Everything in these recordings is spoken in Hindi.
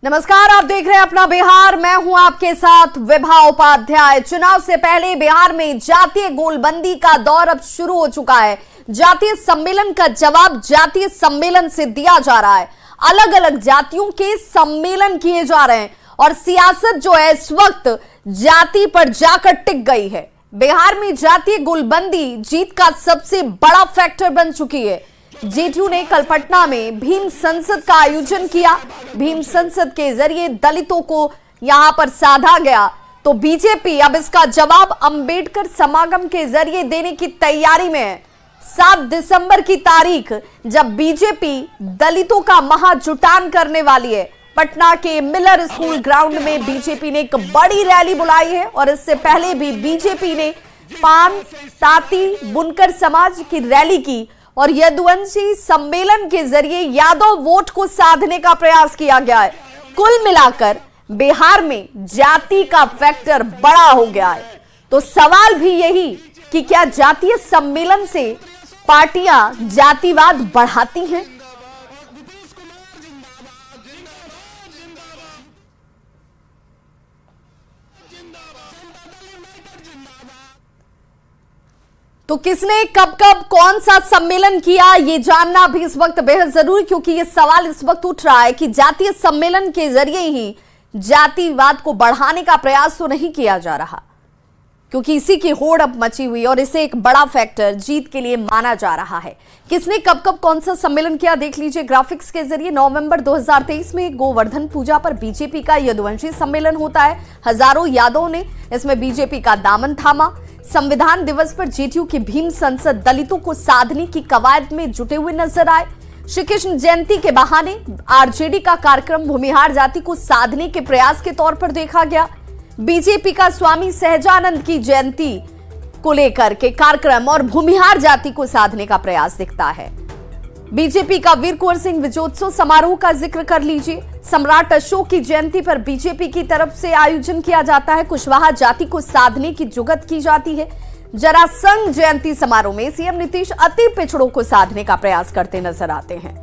नमस्कार, आप देख रहे हैं अपना बिहार। मैं हूं आपके साथ विभा उपाध्याय। चुनाव से पहले बिहार में जातीय गोलबंदी का दौर अब शुरू हो चुका है। जातीय सम्मेलन का जवाब जातीय सम्मेलन से दिया जा रहा है। अलग अलग जातियों के सम्मेलन किए जा रहे हैं और सियासत जो है इस वक्त जाति पर जाकर टिक गई है। बिहार में जातीय गोलबंदी जीत का सबसे बड़ा फैक्टर बन चुकी है। जेडीयू ने कल पटना में भीम संसद का आयोजन किया। भीम संसद के जरिए दलितों को यहां पर साधा गया, तो बीजेपी अब इसका जवाब अंबेडकर समागम के जरिए देने की तैयारी में है। 7 दिसंबर की तारीख जब बीजेपी दलितों का महाजुटान करने वाली है। पटना के मिलर स्कूल ग्राउंड में बीजेपी ने एक बड़ी रैली बुलाई है और इससे पहले भी बीजेपी ने पान, ताती, बुनकर समाज की रैली की और यदुवंशी सम्मेलन के जरिए यादव वोट को साधने का प्रयास किया गया है। कुल मिलाकर बिहार में जाति का फैक्टर बड़ा हो गया है। तो सवाल भी यही कि क्या जातीय सम्मेलन से पार्टियां जातिवाद बढ़ाती हैं? तो किसने कब कब कौन सा सम्मेलन किया, ये जानना भी इस वक्त बेहद जरूरी, क्योंकि ये सवाल इस वक्त उठ रहा है कि जातीय सम्मेलन के जरिए ही जातिवाद को बढ़ाने का प्रयास तो नहीं किया जा रहा, क्योंकि इसी की होड़ अब मची हुई और इसे एक बड़ा फैक्टर जीत के लिए माना जा रहा है। किसने कब कब कौन सा सम्मेलन किया, देख लीजिए ग्राफिक्स के जरिए। 9 नवंबर 2023 में गोवर्धन पूजा पर बीजेपी का यदुवंशी सम्मेलन होता है। हजारों यादवों ने इसमें बीजेपी का दामन थामा। संविधान दिवस पर जेडीयू की भीम संसद दलितों को साधने की कवायद में जुटे हुए नजर आए। श्री कृष्ण जयंती के बहाने आरजेडी का कार्यक्रम भूमिहार जाति को साधने के प्रयास के तौर पर देखा गया। बीजेपी का स्वामी सहजानंद की जयंती को लेकर के कार्यक्रम और भूमिहार जाति को साधने का प्रयास दिखता है। बीजेपी का वीर कुंवर सिंह विजयोत्सव समारोह का जिक्र कर लीजिए। सम्राट अशोक की जयंती पर बीजेपी की तरफ से आयोजन किया जाता है। कुशवाहा जाति को साधने की जुगत की जाती है। जरासंध जयंती समारोह में सीएम नीतीश अति पिछड़ों को साधने का प्रयास करते नजर आते हैं।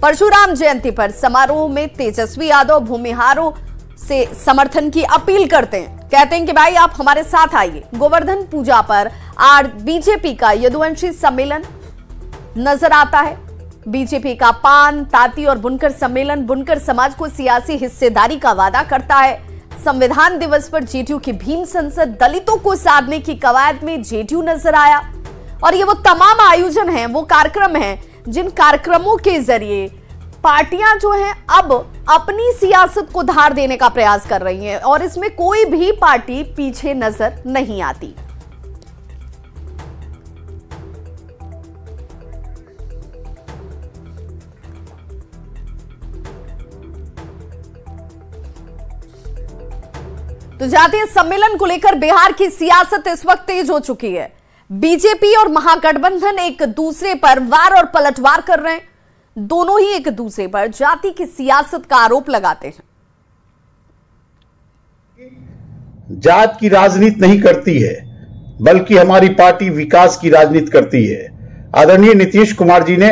परशुराम जयंती पर समारोह में तेजस्वी यादव भूमिहारों से समर्थन की अपील करते हैं, कहते हैं कि भाई आप हमारे साथ आइए। गोवर्धन पूजा पर बीजेपी का यदुवंशी सम्मेलन नजर आता है। बीजेपी का पान, ताती और बुनकर सम्मेलन बुनकर समाज को सियासी हिस्सेदारी का वादा करता है। संविधान दिवस पर जेडीयू की भीम संसद दलितों को साधने की कवायद में जेडीयू नजर आया। और ये वो तमाम आयोजन हैं, वो कार्यक्रम हैं जिन कार्यक्रमों के जरिए पार्टियां जो हैं अब अपनी सियासत को धार देने का प्रयास कर रही हैं और इसमें कोई भी पार्टी पीछे नजर नहीं आती। तो जातीय सम्मेलन को लेकर बिहार की सियासत इस वक्त तेज हो चुकी है। बीजेपी और महागठबंधन एक दूसरे पर वार और पलटवार कर रहे हैं। दोनों ही एक दूसरे पर जाति की सियासत का आरोप लगाते हैं। जात की राजनीति नहीं करती है, बल्कि हमारी पार्टी विकास की राजनीति करती है। आदरणीय नीतीश कुमार जी ने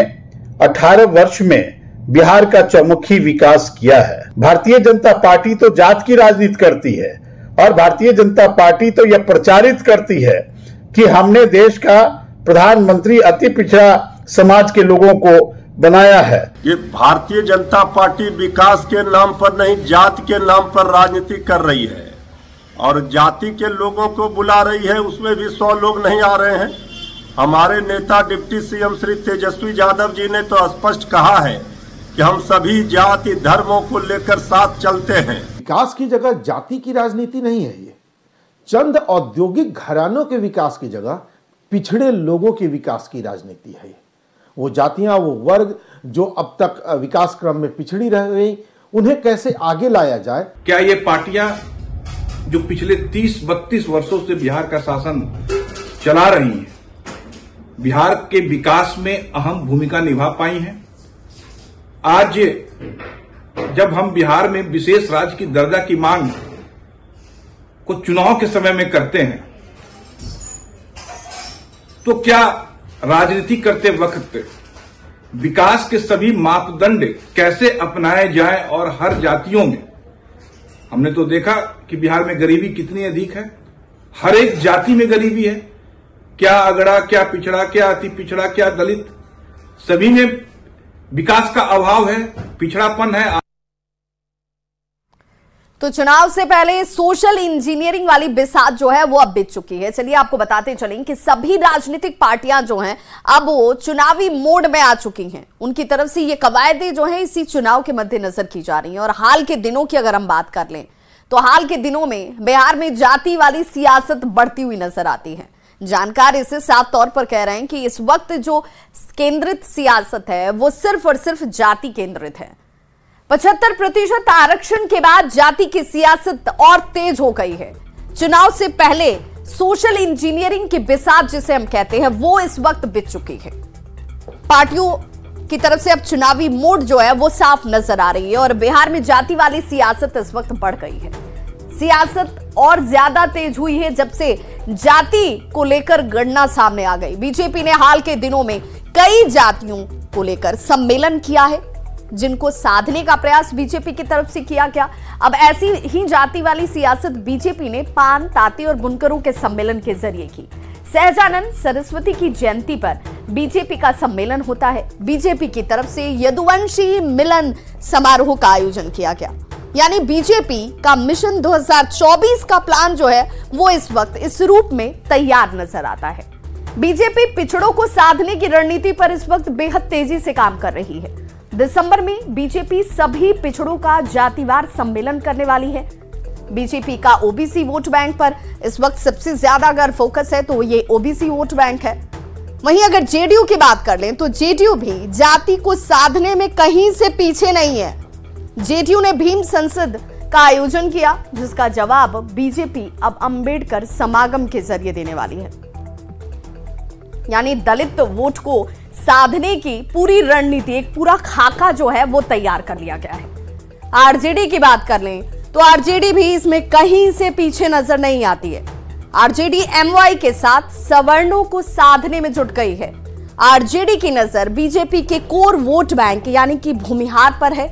18 वर्ष में बिहार का चौमुखी विकास किया है। भारतीय जनता पार्टी तो जात की राजनीति करती है और भारतीय जनता पार्टी तो यह प्रचारित करती है कि हमने देश का प्रधानमंत्री अति पिछड़ा समाज के लोगों को बनाया है। ये भारतीय जनता पार्टी विकास के नाम पर नहीं, जाति के नाम पर राजनीति कर रही है और जाति के लोगों को बुला रही है। उसमें भी 100 लोग नहीं आ रहे हैं। हमारे नेता डिप्टी सीएम श्री तेजस्वी यादव जी ने तो स्पष्ट कहा है कि हम सभी जाति धर्मों को लेकर साथ चलते हैं। विकास की जगह जाति की राजनीति नहीं है, ये चंद औद्योगिक घरानों के विकास की जगह पिछड़े लोगों के विकास की राजनीति है। वो जातियां, वो वर्ग जो अब तक विकास क्रम में पिछड़ी रह गई, उन्हें कैसे आगे लाया जाए। क्या ये पार्टियां जो पिछले 30-32 वर्षों से बिहार का शासन चला रही हैं, बिहार के विकास में अहम भूमिका निभा पाई हैं? आज जब हम बिहार में विशेष राज्य की दर्जा की मांग को चुनाव के समय में करते हैं, तो क्या राजनीति करते वक्त विकास के सभी मापदंड कैसे अपनाए जाएं और हर जातियों में हमने तो देखा कि बिहार में गरीबी कितनी अधिक है, हर एक जाति में गरीबी है, क्या अगड़ा, क्या पिछड़ा, क्या अति पिछड़ा, क्या दलित, सभी में विकास का अभाव है, पिछड़ापन है। तो चुनाव से पहले सोशल इंजीनियरिंग वाली बिसात जो है वो अब बिक चुकी है। चलिए आपको बताते चलें कि सभी राजनीतिक पार्टियां जो हैं अब वो चुनावी मोड में आ चुकी हैं। उनकी तरफ से ये कवायदें जो हैं इसी चुनाव के मद्देनजर की जा रही हैं। और हाल के दिनों की अगर हम बात कर लें तो हाल के दिनों में बिहार में जाति वाली सियासत बढ़ती हुई नजर आती है। जानकार इसे साफ तौर पर कह रहे हैं कि इस वक्त जो केंद्रित सियासत है वो सिर्फ और सिर्फ जाति केंद्रित है। 75% आरक्षण के बाद जाति की सियासत और तेज हो गई है। चुनाव से पहले सोशल इंजीनियरिंग की बिसात जिसे हम कहते हैं वो इस वक्त बिक चुकी है। पार्टियों की तरफ से अब चुनावी मोड जो है वो साफ नजर आ रही है और बिहार में जाति वाली सियासत इस वक्त बढ़ गई है। सियासत और ज्यादा तेज हुई है जब से जाति को लेकर गणना सामने आ गई। बीजेपी ने हाल के दिनों में कई जातियों को लेकर सम्मेलन किया है जिनको साधने का प्रयास बीजेपी की तरफ से किया गया। अब ऐसी ही जाति वाली सियासत बीजेपी ने पान, तांती और बुनकरों के सम्मेलन के जरिए की। सहजानंद सरस्वती की जयंती पर बीजेपी का सम्मेलन होता है। बीजेपी की तरफ से यदुवंशी मिलन समारोह का आयोजन किया गया। यानी बीजेपी का मिशन 2024 का प्लान जो है वो इस वक्त इस रूप में तैयार नजर आता है। बीजेपी पिछड़ों को साधने की रणनीति पर इस वक्त बेहद तेजी से काम कर रही है। दिसंबर में बीजेपी सभी पिछड़ों का जातिवार सम्मेलन करने वाली है। बीजेपी का ओबीसी वोट बैंक पर इस वक्त सबसे ज्यादा अगर फोकस है तो ये ओबीसी वोट बैंक है। वहीं अगर जेडीयू की बात कर लें तो जेडीयू भी जाति को साधने में कहीं से पीछे नहीं है। जेडीयू ने भीम संसद का आयोजन किया जिसका जवाब बीजेपी अब अंबेडकर समागम के जरिए देने वाली है। यानी दलित वोट को साधने की पूरी रणनीति, एक पूरा खाका जो है वो तैयार कर लिया गया है। आरजेडी की बात कर लें तो आरजेडी भी इसमें कहीं से पीछे नजर नहीं आती है। आरजेडी एमवाई के साथ सवर्णों को साधने में जुट गई है। आरजेडी की नजर बीजेपी के कोर वोट बैंक यानी कि भूमिहार पर है।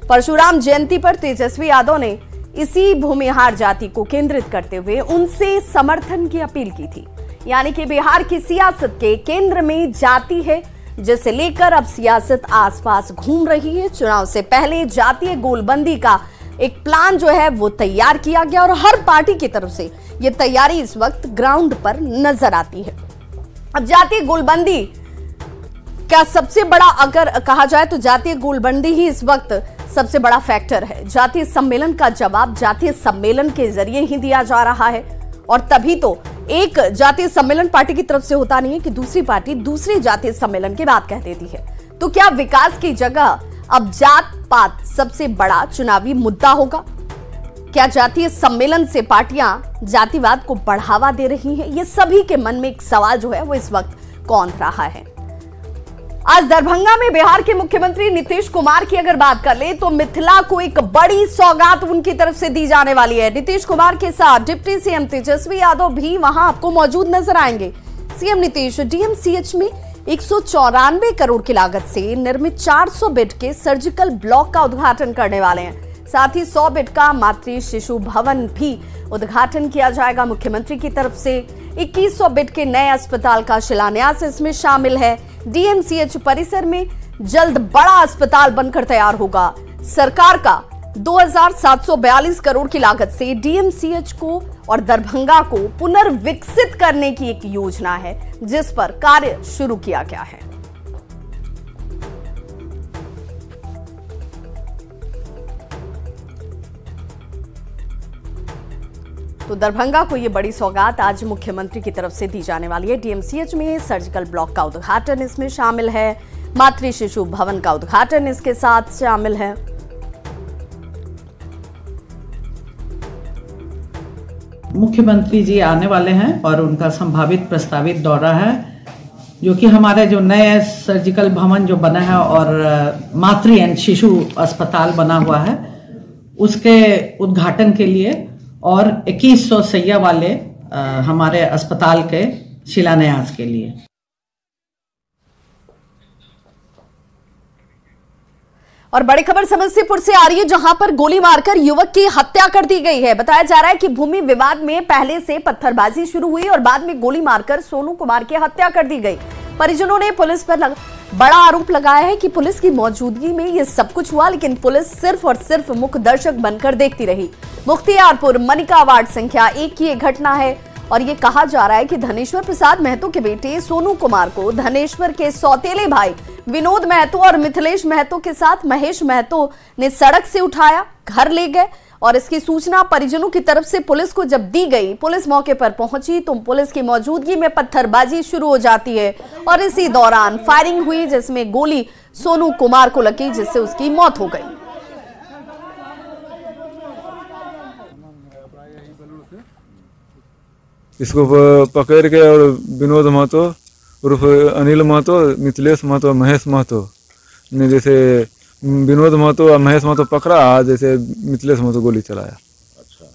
परशुराम जयंती पर तेजस्वी यादव ने इसी भूमिहार जाति को केंद्रित करते हुए उनसे समर्थन की अपील की थी। यानी कि बिहार की सियासत के केंद्र में जाति है जिसे लेकर अब सियासत आसपास घूम रही है। चुनाव से पहले जातीय गोलबंदी का एक प्लान जो है वो तैयार किया गया और हर पार्टी की तरफ से ये तैयारी इस वक्त ग्राउंड पर नजर आती है। अब जातीय गोलबंदी का सबसे बड़ा अगर कहा जाए तो जातीय गोलबंदी ही इस वक्त सबसे बड़ा फैक्टर है। जातीय सम्मेलन का जवाब जातीय सम्मेलन के जरिए ही दिया जा रहा है और तभी तो एक जातीय सम्मेलन पार्टी की तरफ से होता नहीं है कि दूसरी पार्टी दूसरे जातीय सम्मेलन की बात कह देती है। तो क्या विकास की जगह अब जात पात सबसे बड़ा चुनावी मुद्दा होगा? क्या जातीय सम्मेलन से पार्टियां जातिवाद को बढ़ावा दे रही हैं? ये सभी के मन में एक सवाल जो है वो इस वक्त कौन रहा है। आज दरभंगा में बिहार के मुख्यमंत्री नीतीश कुमार की अगर बात कर ले तो मिथिला को एक बड़ी सौगात उनकी तरफ से दी जाने वाली है। नीतीश कुमार के साथ डिप्टी सीएम तेजस्वी यादव भी वहां आपको मौजूद नजर आएंगे। सीएम नीतीश डीएमसीएच में 194 करोड़ की लागत से निर्मित 400 बेड के सर्जिकल ब्लॉक का उद्घाटन करने वाले हैं। साथ ही 100 बेड का मातृ शिशु भवन भी उद्घाटन किया जाएगा मुख्यमंत्री की तरफ से। 2100 बेड के नए अस्पताल का शिलान्यास इसमें शामिल है। डीएमसीएच परिसर में जल्द बड़ा अस्पताल बनकर तैयार होगा। सरकार का 2742 करोड़ की लागत से डीएमसीएच को और दरभंगा को पुनर्विकसित करने की एक योजना है जिस पर कार्य शुरू किया गया है। तो दरभंगा को ये बड़ी सौगात आज मुख्यमंत्री की तरफ से दी जाने वाली है। डीएमसीएच में सर्जिकल ब्लॉक का उद्घाटन इसमें शामिल है। मातृ शिशु भवन का उद्घाटन इसके साथ शामिल है। मुख्यमंत्री जी आने वाले हैं और उनका संभावित प्रस्तावित दौरा है जो कि हमारे जो नए सर्जिकल भवन जो बना है और मातृ एंड शिशु अस्पताल बना हुआ है उसके उद्घाटन के लिए और 2100 शैय्या वाले हमारे अस्पताल के शिलान्यास के लिए। और बड़ी खबर समस्तीपुर से आ रही है, जहां पर गोली मारकर युवक की हत्या कर दी गई है। बताया जा रहा है कि भूमि विवाद में पहले से पत्थरबाजी शुरू हुई और बाद में गोली मारकर सोनू कुमार की हत्या कर दी गई। परिजनों ने पुलिस पर बड़ा आरोप लगाया है कि पुलिस की मौजूदगी में यह सब कुछ हुआ, लेकिन पुलिस सिर्फ और सिर्फ मुख्य दर्शक बनकर देखती रही। मुख्तियारपुर मनिका वार्ड संख्या 1 की यह घटना है और ये कहा जा रहा है कि धनेश्वर प्रसाद महतो के बेटे सोनू कुमार को धनेश्वर के सौतेले भाई विनोद महतो और मिथिलेश महतो के साथ महेश महतो ने सड़क से उठाया, घर ले गए और इसकी सूचना परिजनों की तरफ से पुलिस को जब दी गई, पुलिस मौके पर पहुंची तो पुलिस की मौजूदगी में पत्थरबाजी शुरू हो जाती है और इसी दौरान फायरिंग हुई, जिसमें गोली सोनू कुमार को लगी, जिससे उसकी मौत हो गई। इसको पकड़ के और विनोद महतो उर्फ अनिल महतो, मिथिलेश महतो, महेश महतो ने जैसे विनोद महतो और महेश महतो पकड़ा, जैसे मिथिलेश महतो गोली चलाया। अच्छा,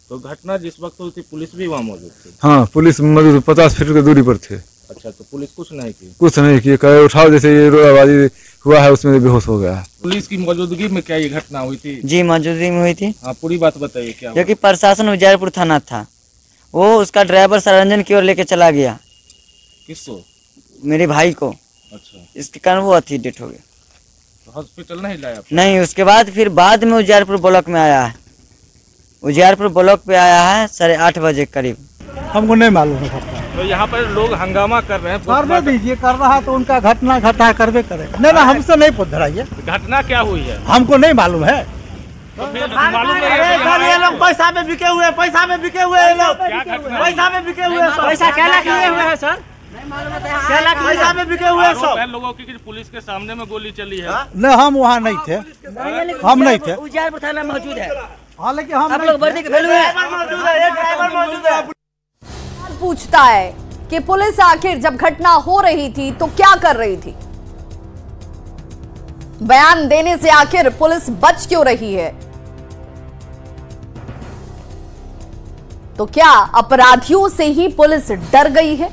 तो घटना जिस वक्त हुई थी पुलिस भी वहाँ मौजूद थी? हाँ, पुलिस मौजूद 50 फीट की दूरी पर थे। अच्छा, तो पुलिस कुछ नहीं की? कुछ नहीं की, कहे उठाओ, जैसे ये रोड़ाबाजी हुआ है उसमें बेहोश हो गया। पुलिस की मौजूदगी में क्या ये घटना हुई थी? जी, मौजूदगी में हुई थी। हाँ, पूरी बात बताइए क्या? जो कि प्रशासन उजियारपुर थाना था, वो उसका ड्राइवर सरंजन की ओर लेके चला गया। किसको? मेरे भाई को। अच्छा, इसके कारण वो अथी डेथ हो गया। तो हॉस्पिटल नहीं लाया? नहीं, उसके बाद फिर बाद में उजियारपुर ब्लॉक में आया है। उजियारपुर ब्लॉक पे आया है 8:30 बजे करीब। हमको नहीं मालूम है। तो यहाँ पर लोग हंगामा कर रहे हैं। करने दीजिए, कर रहा है तो उनका घटना घटा है, करवे करे। नहीं ना, हमसे नहीं पूछ रही है। घटना क्या हुई है हमको नहीं मालूम है। तो मालूम नहीं है ये लोग पैसा में बिके हुए, पैसा में बिके हुए ये लोग, पैसा में बिके हुए। पैसा क्या लाख लिए हुए हैं सर? क्या लाख पैसा में बिके हुए सब लोगों की पुलिस के सामने में गोली चली है? नहीं, हम वहाँ नहीं थे, हम नहीं थे। उजियारपुर थाना मौजूद है। हाँ, लेकिन हम लोग वर्दी के वैल्यू है। पूछता है कि पुलिस आखिर जब घटना हो रही थी तो क्या कर रही थी? बयान देने से आखिर पुलिस बच क्यों रही है? तो क्या अपराधियों से ही पुलिस डर गई है?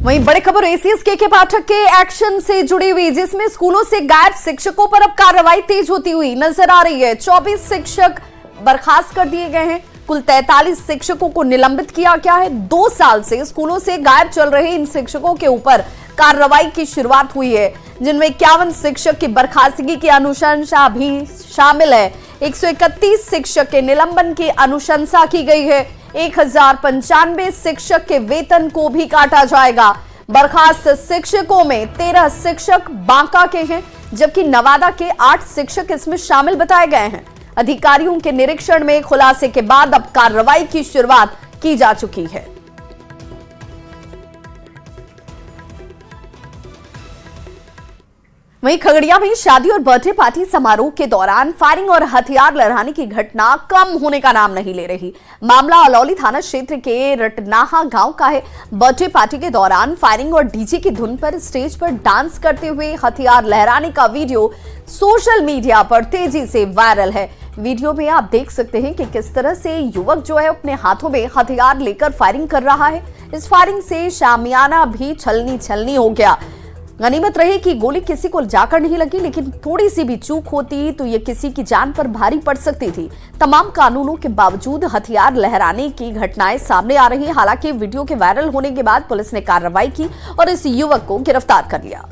वहीं बड़ी खबर एसीएस के पाठक के एक्शन से जुड़ी हुई, जिसमें स्कूलों से गायब शिक्षकों पर अब कार्रवाई तेज होती हुई नजर आ रही है। 24 शिक्षक बर्खास्त कर दिए गए हैं। कुल 43 शिक्षकों को निलंबित किया गया है। 2 साल से स्कूलों से गायब चल रहे इन शिक्षकों के ऊपर कार्रवाई की शुरुआत हुई है, जिनमें 51 शिक्षक की बर्खास्तगी की अनुशंसा भी शामिल है। 131 शिक्षक के निलंबन की अनुशंसा की गई है। 1095 शिक्षक के वेतन को भी काटा जाएगा। बर्खास्त शिक्षकों में 13 शिक्षक बांका के हैं, जबकि नवादा के 8 शिक्षक इसमें शामिल बताए गए हैं। अधिकारियों के निरीक्षण में खुलासे के बाद अब कार्रवाई की शुरुआत की जा चुकी है। वहीं खगड़िया में शादी और बर्थडे पार्टी समारोह के दौरान फायरिंग और हथियार लहराने की घटना कम होने का नाम नहीं ले रही। मामला अलौली थाना क्षेत्र के रटनाहा गांव का है। बर्थडे पार्टी के दौरान फायरिंग और डीजे की धुन पर स्टेज पर डांस करते हुए हथियार लहराने का वीडियो सोशल मीडिया पर तेजी से वायरल है। वीडियो में आप देख सकते हैं कि किस तरह से युवक जो है अपने हाथों में हथियार लेकर फायरिंग कर रहा है। इस फायरिंग से शामियाना भी छलनी हो गया। गनीमत रही कि गोली किसी को जाकर नहीं लगी, लेकिन थोड़ी सी भी चूक होती तो ये किसी की जान पर भारी पड़ सकती थी। तमाम कानूनों के बावजूद हथियार लहराने की घटनाएं सामने आ रही हैं। हालांकि वीडियो के वायरल होने के बाद पुलिस ने कार्रवाई की और इस युवक को गिरफ्तार कर लिया।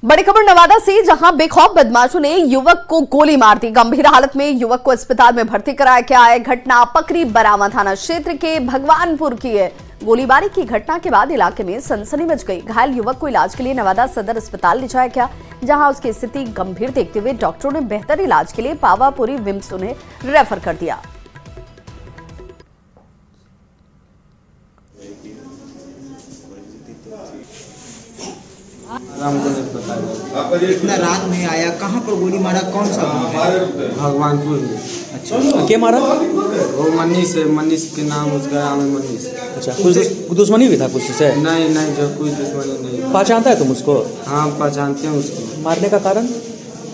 बड़ी खबर नवादा से, जहां बेखौफ बदमाशों ने युवक को गोली मार दी। गंभीर हालत में युवक को अस्पताल में भर्ती कराया गया है। घटना पकरी बरावा थाना क्षेत्र के भगवानपुर की है। गोलीबारी की घटना के बाद इलाके में सनसनी मच गई। घायल युवक को इलाज के लिए नवादा सदर अस्पताल ले जाया गया, जहां उसकी स्थिति गंभीर देखते हुए डॉक्टरों ने बेहतर इलाज के लिए पावापुरी विम्स उन्हें रेफर कर दिया। इतना रात में आया, कहाँ पर गोली मारा, कौन सा भगवानपुर में। अच्छा, क्या मारा? वो मनीष है, मनीष के नाम उसका नाम है मनीष। अच्छा, कुछ दुश्मनी भी था कुछ से? नहीं, जो कुछ दुश्मनी नहीं। पहचानता है तुम उसको? हाँ, पहचानते हैं उसको। मारने का कारण?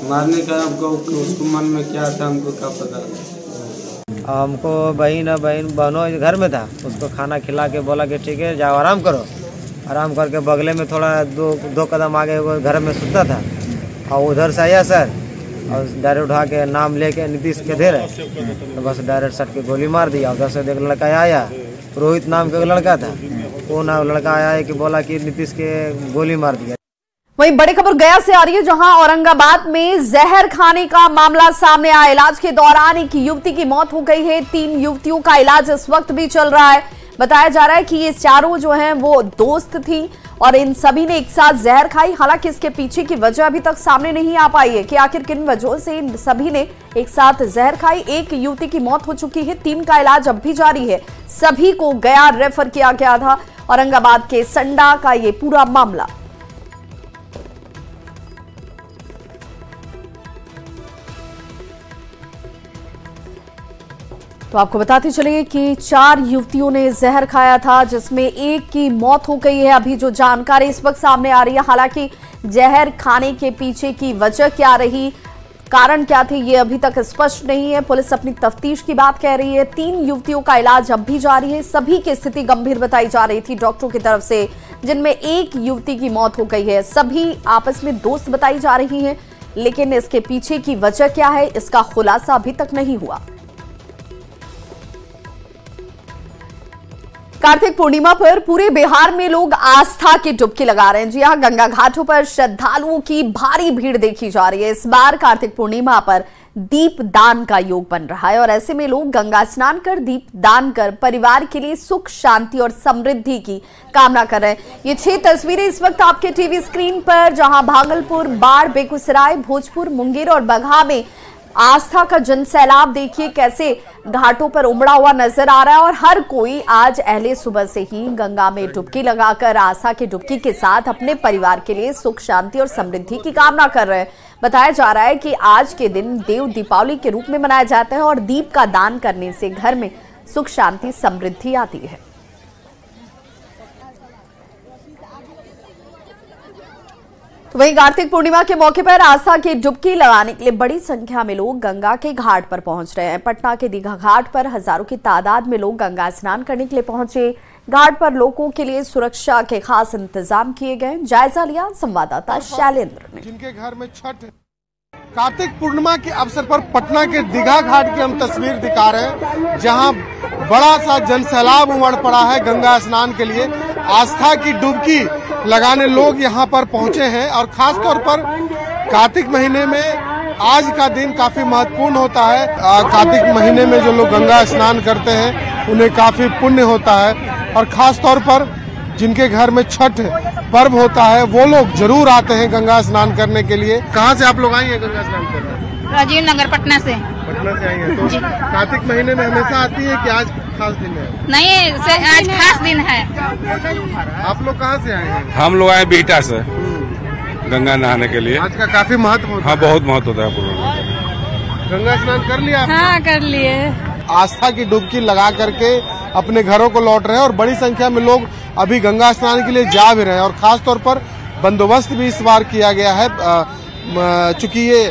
मारने का हमको उसको मन में क्या था हमको क्या पता। हमको बहनों घर में था, उसको खाना खिला के बोला कि ठीक है जाओ आराम करो। आराम करके बगले में थोड़ा दो कदम आगे वो घर में सुता था और उधर से आया सर और डायरेक्ट उठा के नाम लेके नीतीश के दे रहे, तो बस डायरेक्ट सट के गोली मार दिया। उधर से एक लड़का आया, रोहित नाम का लड़का था, वो लड़का आया है कि बोला कि नीतीश के गोली मार दिया। वहीं बड़ी खबर गया से आ रही है, जहां औरंगाबाद में जहर खाने का मामला सामने आया। इलाज के दौरान एक युवती की मौत हो गई है। 3 युवतियों का इलाज इस वक्त भी चल रहा है। बताया जा रहा है कि ये चारों जो हैं वो दोस्त थी और इन सभी ने एक साथ जहर खाई। हालांकि इसके पीछे की वजह अभी तक सामने नहीं आ पाई है कि आखिर किन वजहों से इन सभी ने एक साथ जहर खाई। एक युवती की मौत हो चुकी है, 3 का इलाज अब भी जारी है। सभी को गया रेफर किया गया था। औरंगाबाद के संडा का ये पूरा मामला। तो आपको बताते चलिए कि 4 युवतियों ने जहर खाया था, जिसमें एक की मौत हो गई है। अभी जो जानकारी इस वक्त सामने आ रही है, हालांकि जहर खाने के पीछे की वजह क्या रही, कारण क्या थे, ये अभी तक स्पष्ट नहीं है। पुलिस अपनी तफ्तीश की बात कह रही है। 3 युवतियों का इलाज अब भी जारी है। सभी की स्थिति गंभीर बताई जा रही थी डॉक्टरों की तरफ से, जिनमें एक युवती की मौत हो गई है। सभी आपस में दोस्त बताई जा रही हैं, लेकिन इसके पीछे की वजह क्या है, इसका खुलासा अभी तक नहीं हुआ। कार्तिक पूर्णिमा पर पूरे बिहार में लोग आस्था की डुबकी लगा रहे हैं। जी हां, गंगा घाटों पर श्रद्धालुओं की भारी भीड़ देखी जा रही है। इस बार कार्तिक पूर्णिमा पर दीप दान का योग बन रहा है और ऐसे में लोग गंगा स्नान कर दीप दान कर परिवार के लिए सुख, शांति और समृद्धि की कामना कर रहे हैं। ये 6 तस्वीरें इस वक्त आपके टीवी स्क्रीन पर, जहां भागलपुर, बाढ़, बेगूसराय, भोजपुर, मुंगेर और बगहा में आस्था का जनसैलाब देखिए कैसे घाटों पर उमड़ा हुआ नजर आ रहा है। और हर कोई आज अहले सुबह से ही गंगा में डुबकी लगाकर आस्था की डुबकी के साथ अपने परिवार के लिए सुख, शांति और समृद्धि की कामना कर रहे हैं। बताया जा रहा है कि आज के दिन देव दीपावली के रूप में मनाया जाता है और दीप का दान करने से घर में सुख, शांति, समृद्धि आती है। तो वहीं कार्तिक पूर्णिमा के मौके पर आस्था की डुबकी लगाने के लिए बड़ी संख्या में लोग गंगा के घाट पर पहुंच रहे हैं। पटना के दीघा घाट पर हजारों की तादाद में लोग गंगा स्नान करने के लिए पहुंचे। घाट पर लोगों के लिए सुरक्षा के खास इंतजाम किए गए। जायजा लिया संवाददाता शैलेंद्र ने। जिनके घर में छठ कार्तिक पूर्णिमा के अवसर पर पटना के दीघा घाट की हम तस्वीर दिखा रहे हैं, जहां बड़ा सा जनसैलाब उमड़ पड़ा है गंगा स्नान के लिए। आस्था की डुबकी लगाने लोग यहां पर पहुंचे हैं और खास तौर पर कार्तिक महीने में आज का दिन काफी महत्वपूर्ण होता है। कार्तिक महीने में जो लोग गंगा स्नान करते हैं उन्हें काफी पुण्य होता है और खास तौर पर जिनके घर में छठ पर्व होता है वो लोग जरूर आते हैं गंगा स्नान करने के लिए। कहाँ से आप लोग आई हैं गंगा स्नान करने? राजीव नगर, पटना से। पटना से आई हैं तो कार्तिक महीने में हमेशा आती है कि आज खास दिन है? नहीं, आज खास दिन है। आप लोग कहाँ से आए हैं? हम लोग आए बिहटा से गंगा नहाने के लिए। आज का काफी महत्व होता है। हाँ, बहुत महत्व होता है। गंगा स्नान कर लिया? हाँ, कर लिए। आस्था की डुबकी लगा करके अपने घरों को लौट रहे हैं और बड़ी संख्या में लोग अभी गंगा स्नान के लिए जा भी रहे हैं और खास तौर पर बंदोबस्त भी इस बार किया गया है। चूंकि ये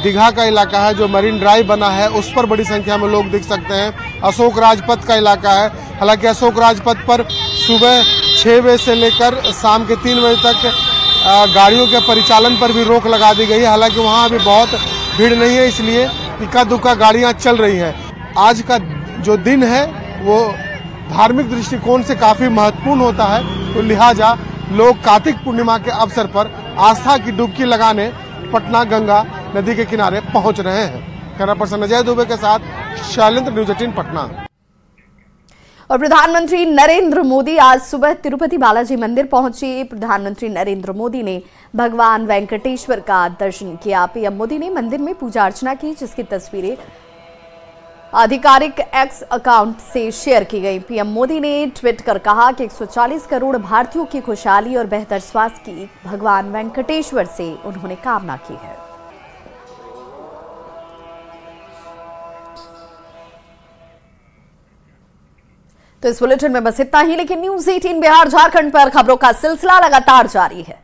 दीघा का इलाका है, जो मरीन ड्राइव बना है उस पर बड़ी संख्या में लोग दिख सकते हैं। अशोक राजपथ का इलाका है, हालांकि अशोक राजपथ पर सुबह 6 बजे से लेकर शाम के 3 बजे तक गाड़ियों के परिचालन पर भी रोक लगा दी गई है। हालांकि वहाँ अभी बहुत भीड़ नहीं है, इसलिए इक्का दुक्का गाड़ियाँ चल रही हैं। आज का जो दिन है वो धार्मिक दृष्टिकोण से काफी महत्वपूर्ण होता है, तो लिहाजा लोग कार्तिक पूर्णिमा के अवसर पर आस्था की डुबकी लगाने पटना गंगा नदी के किनारे पहुंच रहे हैं। कैमरा पर्सन अजय दुबे के साथ शैलेंद्र, न्यूज़ 18 पटना। और प्रधानमंत्री नरेंद्र मोदी आज सुबह तिरुपति बालाजी मंदिर पहुंचे। प्रधानमंत्री नरेंद्र मोदी ने भगवान वेंकटेश्वर का दर्शन किया। पीएम मोदी ने मंदिर में पूजा अर्चना की, जिसकी तस्वीरें आधिकारिक एक्स अकाउंट से शेयर की गई। पीएम मोदी ने ट्वीट कर कहा कि 140 करोड़ भारतीयों की खुशहाली और बेहतर स्वास्थ्य की भगवान वेंकटेश्वर से उन्होंने कामना की है। तो इस बुलेटिन में बस इतना ही, लेकिन न्यूज़ 18 बिहार झारखंड पर खबरों का सिलसिला लगातार जारी है।